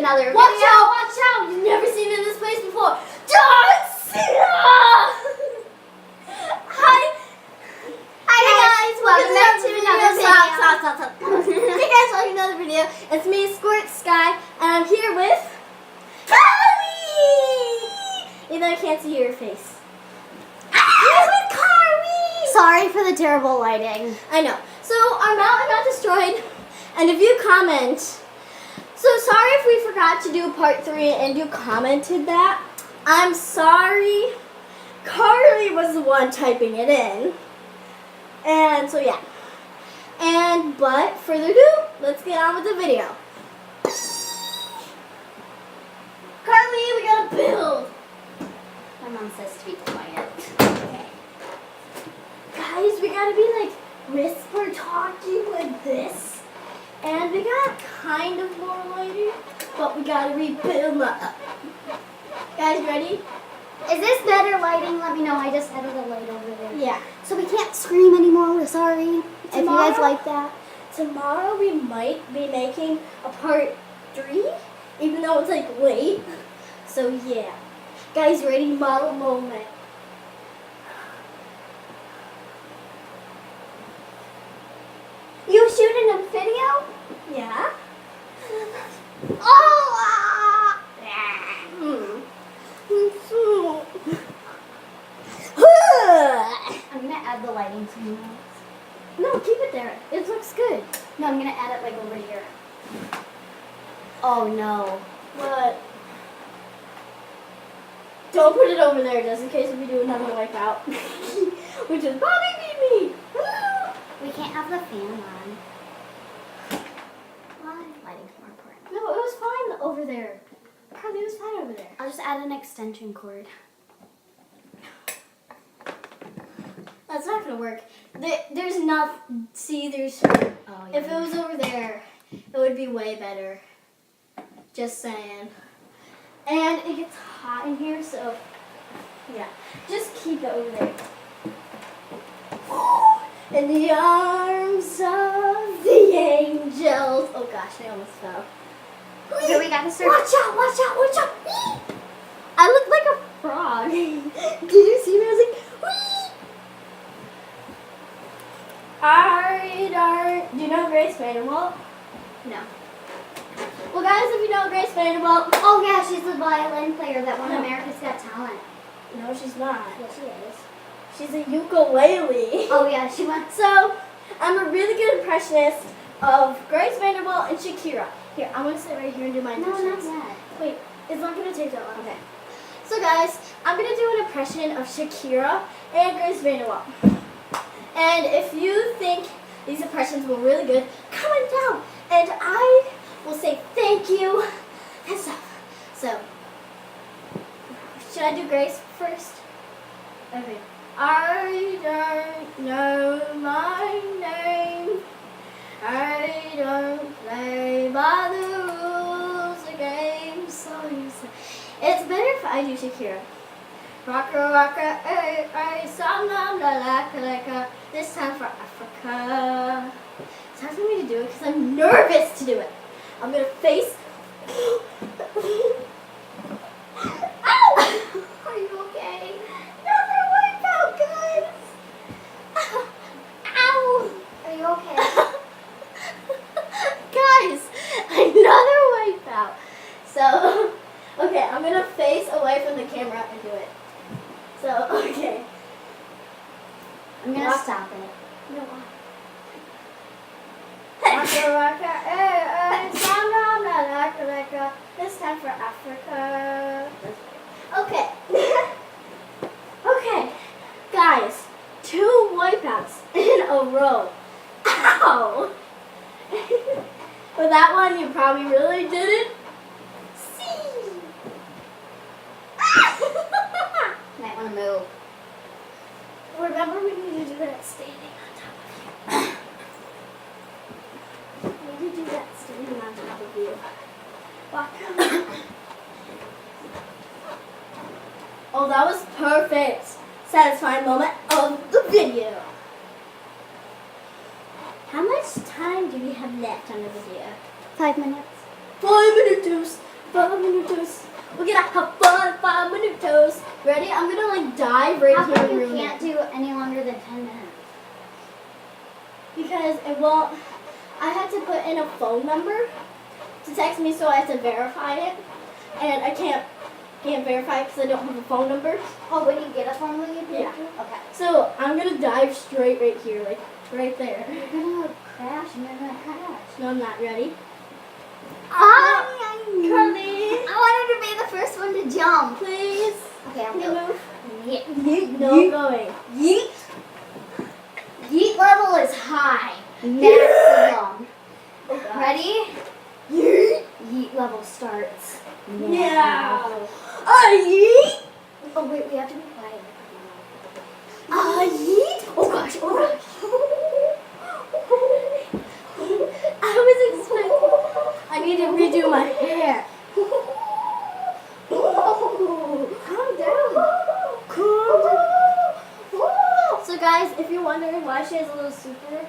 another video. Watch out! You've never seen me in this place before. John Cena! Hi guys, welcome back to another video. Hey guys, welcome to another video. It's me, Squirt Sky, and I'm here with Carly! Even though I can't see your face. Here's with Carly! Sorry for the terrible lighting. I know. So our mountain got destroyed, and if you comment, so sorry if we forgot to do part 3 and you commented that. I'm sorry. Carly was the one typing it in. And so yeah. But further ado, let's get on with the video. Carly, we gotta build. My mom says to be quiet. Okay. Guys, we gotta be like whisper talking like this. And we got kind of more lighting, but we gotta rebuild up. Guys, ready? Is this better lighting? Let me know. I just added a light over there. Yeah. So we can't scream anymore. We're sorry. If you guys Tomorrow- like that. Tomorrow we might be making a part 3, even though it's like late. So yeah. Guys, ready? Model moment. You shooting a video? Yeah. Oh! I'm gonna add the lighting somewhere else. No, keep it there. It looks good. No, I'm gonna add it like over here. Oh no. But don't put it over there just in case we do another wipeout. Which is probably me. We can't have the fan on. Well, lighting's more important. No, it was fine over there. Carly, it was fine over there. I'll just add an extension cord. That's not gonna work. There's not. See, there's. Oh, yeah. If it was over there, it would be way better. Just saying. And it gets hot in here, so yeah. Just keep it over there. In the arms of the angels. Oh gosh, I almost fell. So we gotta start. Watch out! Watch out! Watch out! I look like a frog. Did you see me? I was like, whee! Alright. Do you know Grace Vanderbilt? No. Well, guys, if you know Grace Vanderbilt, Oh yeah, she's the violin player that won No. America's Got Talent. no, she's not. Yes, she is. She's a ukulele. Oh yeah, she won. So, I'm a really good impressionist of Grace Vanderbilt and Shakira. Here, I'm gonna sit right here and do my No, not impressions. yet. Wait, it's not gonna take that long. Okay. So, guys, I'm gonna do an impression of Shakira and Grace Vanderbilt. And if you think these impressions were really good, comment down, and I will say thank you and stuff. So, should I do Grace first? Okay. I don't know my name. I don't play by the rules of game. So you say it's better if I do Shakira. Rocka rocka, ay ay, somnam la la la. This time for Africa. It's hard for me to do it because I'm nervous to do it. I'm gonna face. Ow! Are you okay? Another wipeout, guys. Ow! Are you okay? Guys, another wipeout. So, okay, I'm gonna face away from the camera and do it. So, okay. I'm gonna Rock- stop it. No. Waka waka, eh, eh, somnam la la la. This time for Africa. Okay. Okay. Guys, 2 wipeouts in a row. Ow! With that one, you probably really didn't see. Might wanna move. Remember, we need to do that standing on top of you. We need to do that standing on top of you. Walk. Oh, that was perfect. Satisfying moment of the video. How much time do we have left on the video? 5 minutes. 5 minutes. 5 minutos. We're gonna have fun. 5 minutos. Ready? I'm gonna like dive right How here come and you ruin can't it. do any longer than 10 minutes? Because it won't. I had to put in a phone number to text me, so I have to verify it, and I can't verify it because I don't have a phone number. Oh, when you get a phone, will you do? Yeah. Okay. So I'm gonna dive straight right here, like right there. You're gonna crash and you're gonna crash. No, I'm not ready. Curly! Curly, I wanted to be the first one to jump. please. Okay, I'll Can you go. move? Yeet. No going. Yeet. Yeet level is high. Maximum. Oh, God. Ready? Yeet. Yeet level starts. Yeah. Yeet. Oh wait, we have to be quiet. Yeet. Oh gosh, oh gosh. I was expecting. I need to redo my hair. Calm down. So guys, if you're wondering why she has a little super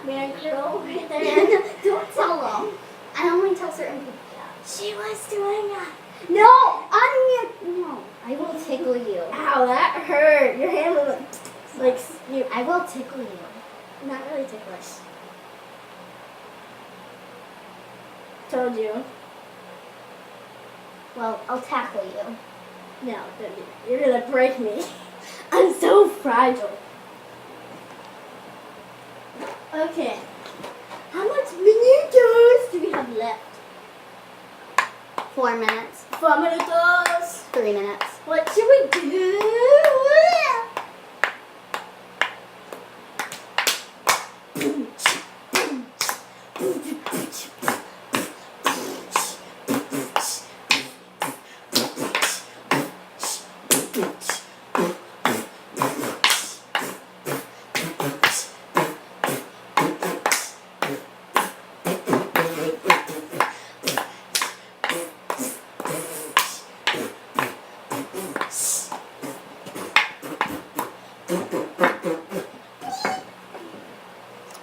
man curl right there, Don't tell them. I only tell certain people. she was doing that. No, no. I will tickle you. Ow, that hurt. Your hand was like you. I will tickle you. Not really ticklish. Told you. Well, I'll tackle you. No, don't do that. You're gonna break me. I'm so fragile. Okay. How much minutos do we have left? 4 minutes. 4 minutos. 3 minutes. What should we do?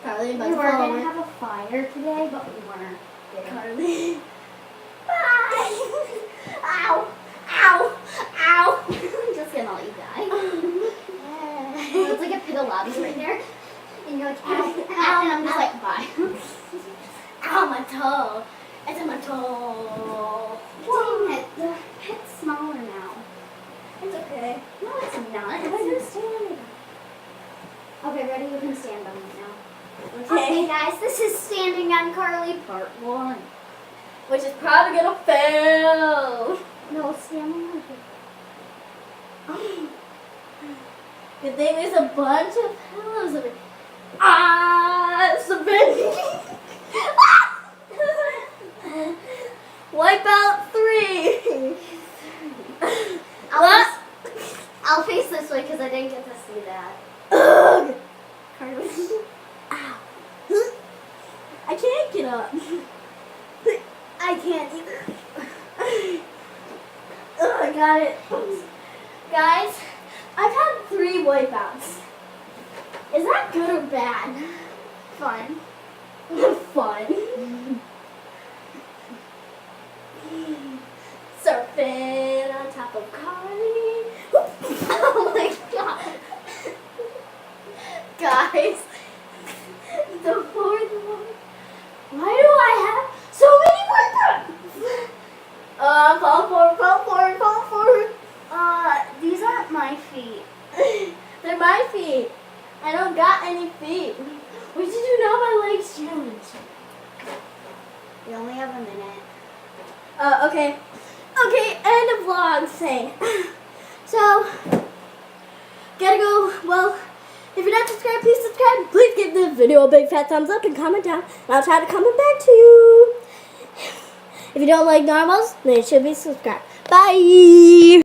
Carly, We were going to have a fire today, but we weren't. Carly. Bye. Ow. Ow. Ow. I'm just going to let you die. It's like a pit of lava right there. And you're like, ow, ow, and I'm just like, bye. Ow, my toe. It's in my toe. Dang it, the pit's smaller now. It's okay. No, it's not. Why are you standing? Okay, ready? You can stand on me now. Okay. Okay, guys, this is Standing on Carly Part 1. Which is probably gonna fail. No, standing on Good thing there's a bunch of pillows over. Ah, Savannah. Wipe out 3. I'll face this way because I didn't get to see that. Ugh. Carly. Ow. I can't get up. I can't either. Oh, I got it. Guys, I've had 3 wipeouts. Is that good or bad? Fun. Fun. Surfing on top of Carly. Oh my god. Guys, the 4th one. Why do I have so many wipeouts? Fall forward. These aren't my feet. They're my feet. I don't got any feet. What did you know my legs challenge? We only have a minute. Okay. Okay, end of vlog thing. So, gotta go. Well, if you're not subscribed, please subscribe. Please give this video a big fat thumbs up and comment down. And I'll try to comment back to you. If you don't like normals, then you should be subscribed. Bye.